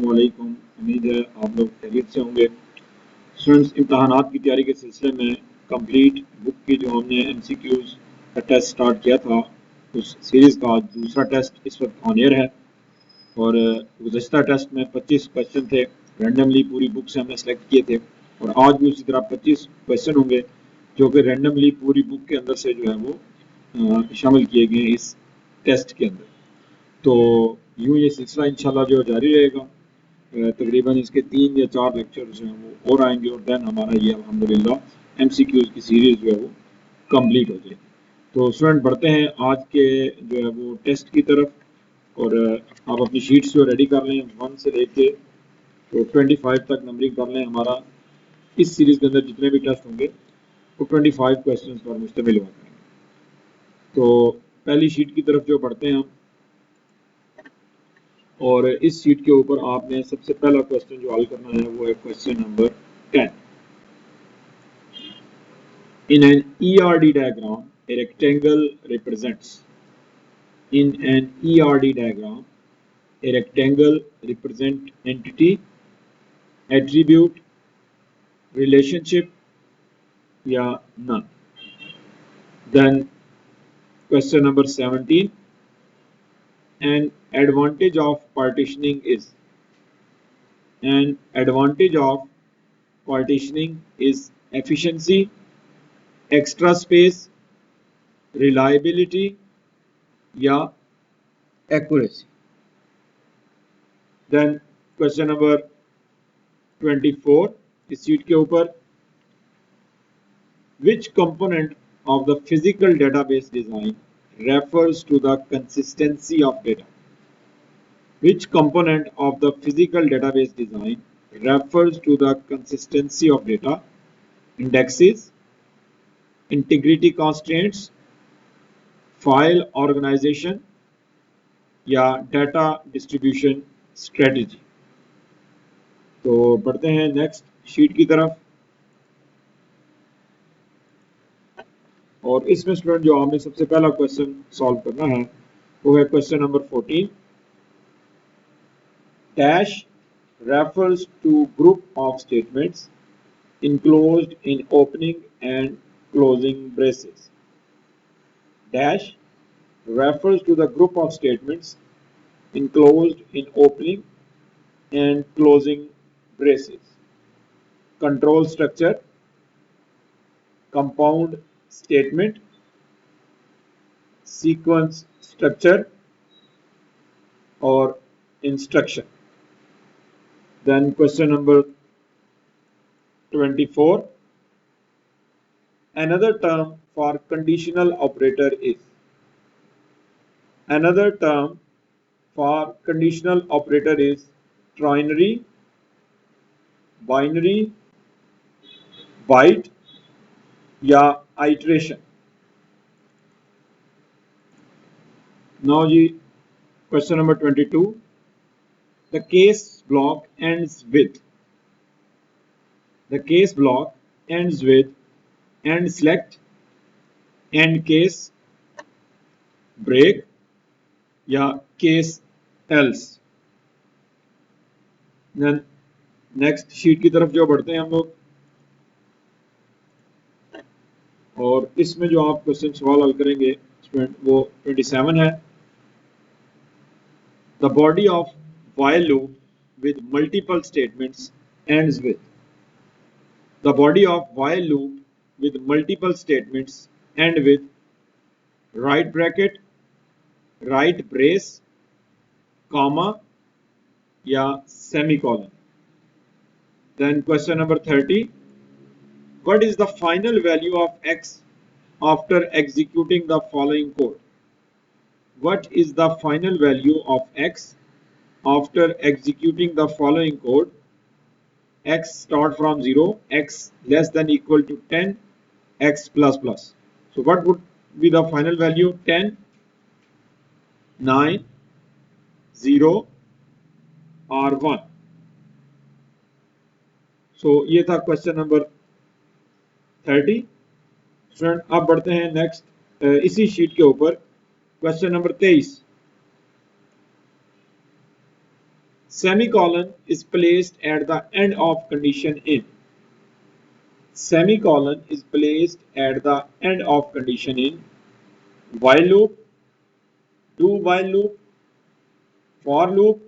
वालेकुम। उम्मीद है आप लोग खैरियत से होंगे। स्टूडेंट्स, इम्तहानात की तैयारी के सिलसिले में कंप्लीट बुक की जो हमने एमसीक्यूज का टेस्ट स्टार्ट किया था, उस सीरीज़ का दूसरा टेस्ट इस वक्त ऑन एयर है। और गुज़श्ता टेस्ट में 25 क्वेश्चन थे, रैंडमली पूरी बुक से हमने सेलेक्ट किए थे। और आज भी उसी तरह 25 क्वेश्चन होंगे जो कि रैंडमली पूरी बुक के अंदर से जो है वो शामिल किए गए इस टेस्ट के अंदर। तो यूँ ये सिलसिला इंशाल्लाह जो जारी रहेगा। तकरीबन इसके 3 या 4 लेक्चर्स हैं वो और आएंगे और देन हमारा ये अल्हम्दुलिल्लाह एमसीक्यूज़ की सीरीज़ जो है वो कंप्लीट हो जाएगी। तो स्टूडेंट बढ़ते हैं आज के जो है वो टेस्ट की तरफ। और आप अपनी शीट्स जो रेडी कर लें 1 से लेके तो 25 तक नंबरिंग कर लें। हमारा इस सीरीज़ के अंदर जितने भी टेस्ट होंगे वो 25 क्वेश्चन पर मुश्तमिल होते हैं। तो पहली शीट की तरफ जो बढ़ते हैं हम, और इस शीट के ऊपर आपने सबसे पहला क्वेश्चन जो हल करना है वो है question number 10। In an ERD diagram, a rectangle represents. In an ERD diagram, a rectangle represent entity, attribute, relationship या none. Then question number 17. An advantage of partitioning is. An advantage of partitioning is efficiency, extra space, reliability या accuracy. Then question number 24 इस sheet के ऊपर, which component of the physical database design refers to the consistency of data? Which component of the physical database design refers to the consistency of data? Indexes, integrity constraints, file organization या data distribution strategy. तो बढ़ते हैं next sheet की तरफ। और इसमें student जो आपने सबसे पहला क्वेश्चन सॉल्व करना है वो है question number 14। Dash refers to group of statements enclosed in opening and closing braces. Dash refers to the group of statements enclosed in opening and closing braces. Control structure, compound statement, sequence structure or instruction. Then question number 24. Another term for conditional operator is. Another term for conditional operator is ternary, binary, byte या iteration. Now ji question number 22. The case block ends with. The case block ends with and select, end case, break या case else. Then next sheet की तरफ जो बढ़ते हैं हम लोग, और इसमें जो आप क्वेश्चन सवाल हल करेंगे वो 27 है। The body of while loop with multiple statements ends with. The body of while loop with multiple statements end with right bracket, right brace, comma या semicolon. Then question number 30. What is the final value of x after executing the following code? What is the final value of x after executing the following code? X start from 0, x less than equal to 10, x plus plus. So what would be the final value? 10, 9, 0 or 1. So ये था question number 30। Student अब बढ़ते हैं next इसी sheet के ऊपर question number 23। semicolon is placed at the end of condition in. Semicolon is placed at the end of condition in while loop, do while loop, for loop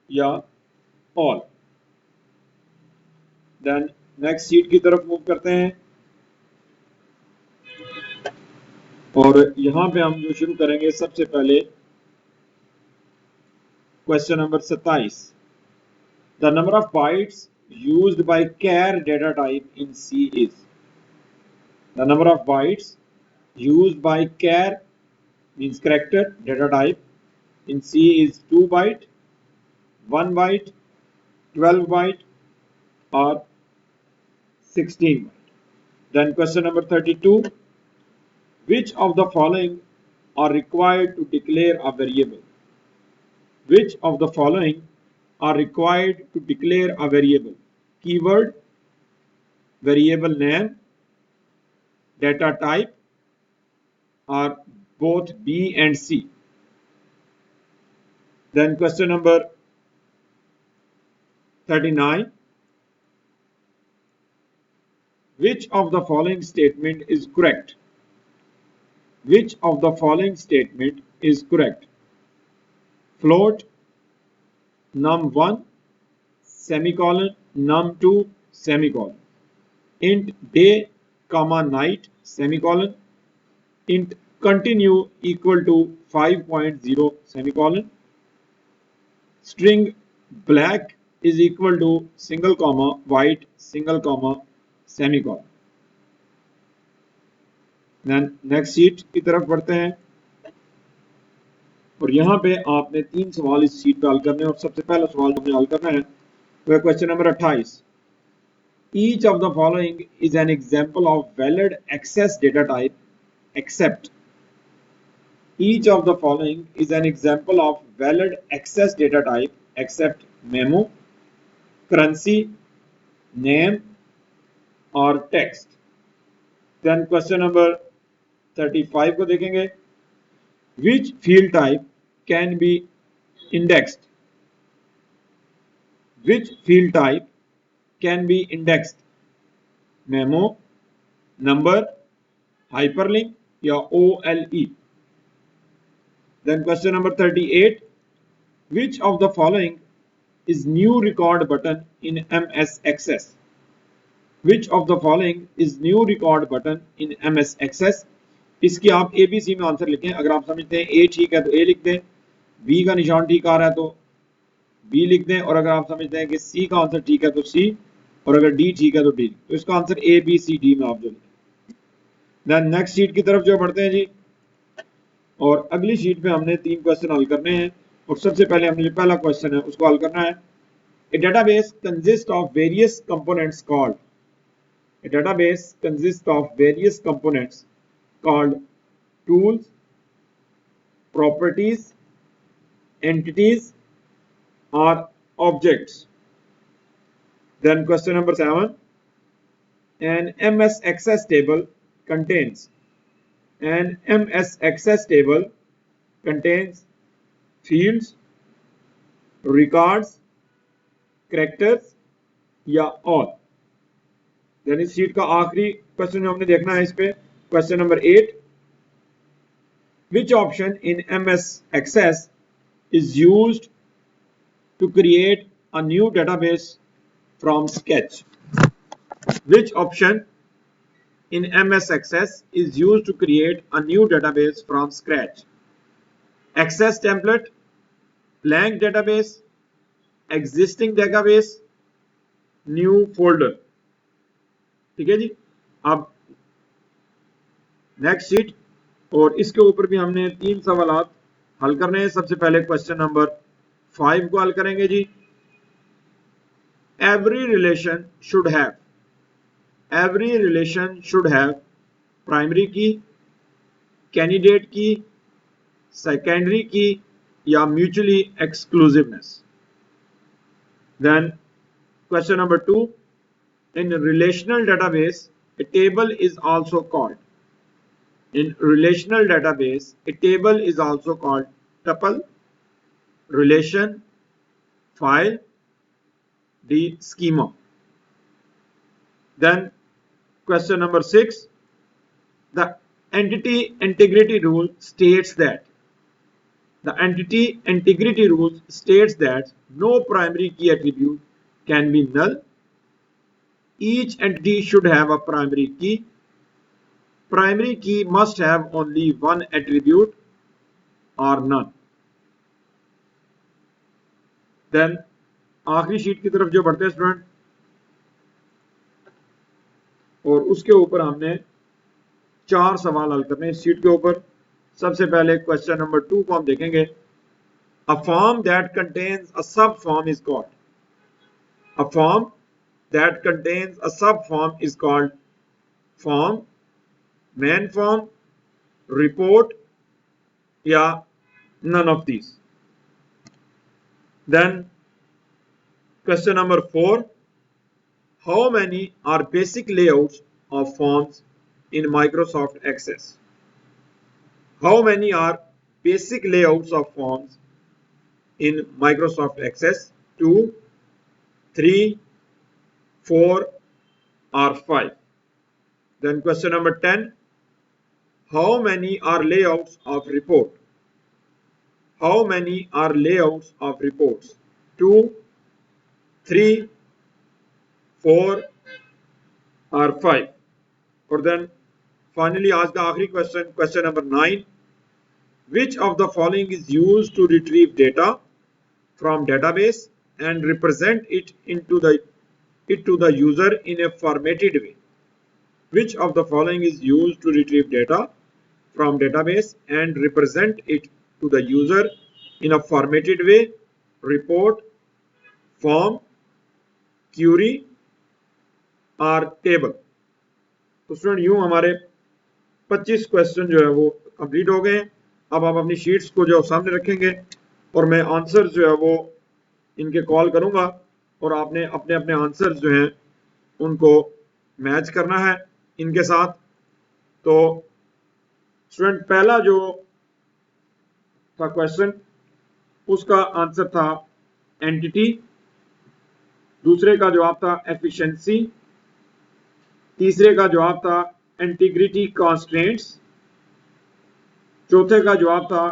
या all. Then next sheet की तरफ move करते हैं और यहां पे हम जो शुरू करेंगे सबसे पहले question number 27. The number of bytes used by char data type in C is. The number of bytes used by char means character data type in C is 2 byte, 1 byte, 12 byte or 16 byte. Then question number 32. Which of the following are required to declare a variable? Which of the following are required to declare a variable? Keyword, variable name, data type, or both B and C. Then question number 39. Which of the following statement is correct? Which of the following statement is correct? Float num1 semicolon num2 semicolon. Int day comma night semicolon. Int continue equal to 5.0 semicolon. String black is equal to single comma white single comma semicolon. Then next sheet की तरफ बढ़ते हैं और यहाँ पे आपने 3 सवाल इस शीट पे हल करने हैं और सबसे पहला सवाल जो हमें हल करना है वो है question number 28. Each of the following is an example of valid access data type except. Each of the following is an example of valid access data type except memo, currency, name or text. Then question number 35 को देखेंगे. Which field type can be indexed? Which field type can be indexed? Memo, number, hyperlink या OLE. Then question number 38. Which of the following is new record button in MS Access? Which of the following is new record button in MS Access? इसकी आप ABC में answer लिखें. अगर आप समझते हैं A ठीक है तो A लिख दें, B का निशान ठीक आ रहा है तो B लिख दें और अगर आप समझते हैं कि C का आंसर ठीक है तो C और अगर D ठीक है तो D. तो इसका answer A B C D में आप जो लिखें. देन नेक्स्ट शीट की तरफ जो बढ़ते हैं जी और अगली शीट पे हमने 3 क्वेश्चन हल करने हैं और सबसे पहले हमने जो पहला क्वेश्चन है उसको हल करना है. A database consists of various components called. A database consists of various components called tools, properties, entities or objects. Then question number 7. An MS Access table contains. An MS Access table contains fields, records, characters या all. Then इस sheet का आखिरी question जो हमने देखना है इस पे question number 8. Which option in MS Access is used to create a new database from scratch? Which option in MS Access is used to create a new database from scratch? Access template, blank database, existing database, new folder. ठीक है जी. अब next sheet और इसके ऊपर भी हमने 3 सवालात हल करने हैं. सबसे पहले क्वेश्चन नंबर 5 को हल करेंगे जी. Every relation should have primary key, candidate key, secondary key या mutually exclusiveness. Then question number 2. In relational database, a table is also called. In relational database, a table is also called tuple, relation, file the schema. Then question number 6, the entity integrity rule states that no primary key attribute can be null. Each entity should have a primary key. Primary key must have only one attribute or none. Then आखिरी sheet की तरफ जो बढ़ते हैं student, और उसके ऊपर हमने 4 सवाल हल करने इस शीट के ऊपर। सबसे पहले क्वेश्चन नंबर 2 को हम देखेंगे। A form that contains a subform is called. A form that contains a subform is called form, main form, report, या none of these. Then question number 4, how many are basic layouts of forms in Microsoft Access? How many are basic layouts of forms in Microsoft Access? 2, 3, 4 or 5. Then question number 10, how many are layouts of report? How many are layouts of reports? 2, 3, 4 or 5. और then finally आज का आखिरी question number 9, which of the following is used to retrieve data from database and represent it to the user in a formatted way? Which of the following is used to retrieve data from database and represent it to the user in a formatted way? Report, form, query और table. तो student यूं हमारे 25 question जो है वो complete हो गए। अब आप अपनी शीट्स को जो सामने रखेंगे और मैं आंसर जो है वो इनके कॉल करूंगा और आपने अपने अपने आंसर जो हैं उनको मैच करना है इनके साथ। तो स्टूडेंट पहला जो था क्वेश्चन उसका आंसर था एंटिटी, दूसरे का जवाब था एफिशिएंसी, तीसरे का जवाब था इंटीग्रिटी कंस्ट्रेंट्स, चौथे का जवाब था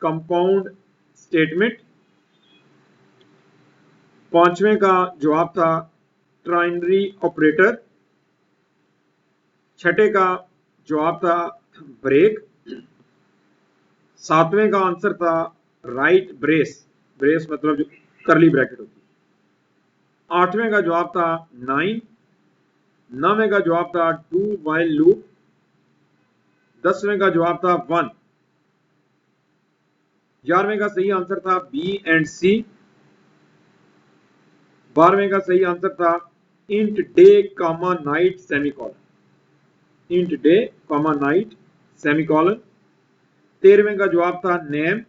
कंपाउंड स्टेटमेंट, पांचवें का जवाब था ट्राइनरी ऑपरेटर, छठे का जवाब था ब्रेक, सातवें का आंसर था राइट ब्रेस, ब्रेस मतलब जो करली ब्रैकेट होती है, आठवें का जवाब था 9, नौवें का जवाब था डू व्हाइल लूप, 10वें का जवाब था 1, 11वें का सही आंसर था बी एंड सी, 12वें का सही आंसर था int day comma night semicolon, int day comma night semicolon, 13वें का जवाब था नेम,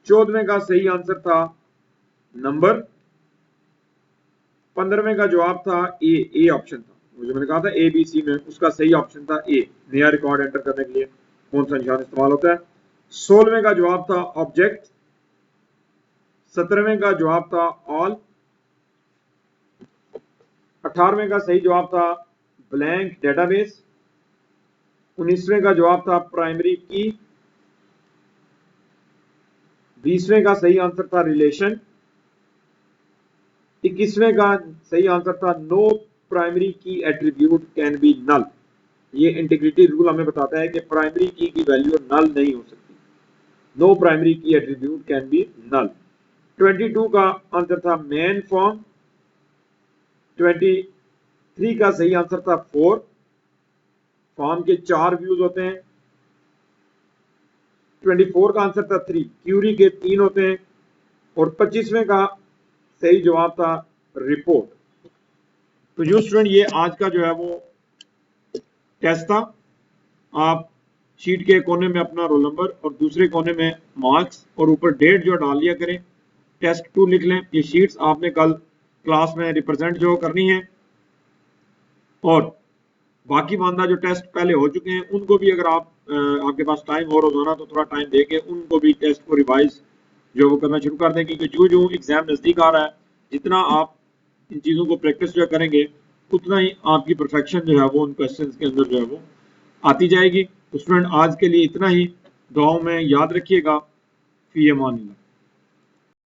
14वें का सही आंसर था नंबर, 15वें का जवाब था ए ऑप्शन था, मुझे मैंने कहा था ए बी सी में उसका सही ऑप्शन था ए, नया रिकॉर्ड एंटर करने के लिए कौन सा निशान इस्तेमाल होता है। 16वें का जवाब था ऑब्जेक्ट, 17वें का जवाब था ऑल, 18वें का सही जवाब था ब्लैंक डेटाबेस, 19वें का जवाब था प्राइमरी की, 20वें का सही आंसर था रिलेशन, 21वें का सही आंसर था no primary key attribute can be null. ये इंटीग्रिटी रूल हमें बताता है कि प्राइमरी की वैल्यू नल नहीं हो सकती, no primary key attribute can be null. 22 का आंसर था मेन फॉर्म, 23 का सही आंसर था 4, फॉर्म के 4 व्यूज होते हैं। 24 का आंसर था 3, क्यूरी के 3 होते हैं। और 25वें का सही जवाब था रिपोर्ट। तो यू स्टूडेंट ये आज का जो है वो टेस्ट था। आप शीट के कोने में अपना रोल नंबर और दूसरे कोने में मार्क्स और ऊपर डेट जो डाल लिया करें, टेस्ट 2 लिख लें। ये शीट्स आपने कल क्लास में रिप्रेजेंट जो करनी है और बाकी मानदा जो टेस्ट पहले हो चुके हैं उनको भी अगर आप आपके पास टाइम हो रोजाना तो थोड़ा टाइम देके उनको भी टेस्ट को रिवाइज जो है वो करना शुरू कर दें, क्योंकि जो जो एग्ज़ाम नज़दीक आ रहा है, जितना आप इन चीज़ों को प्रैक्टिस जो करेंगे उतना ही आपकी परफेक्शन जो है वो उन क्वेश्चंस के अंदर जो है वो आती जाएगी। तो स्टूडेंट आज के लिए इतना ही, दुआओं में याद रखिएगा। फी अमान अल्लाह।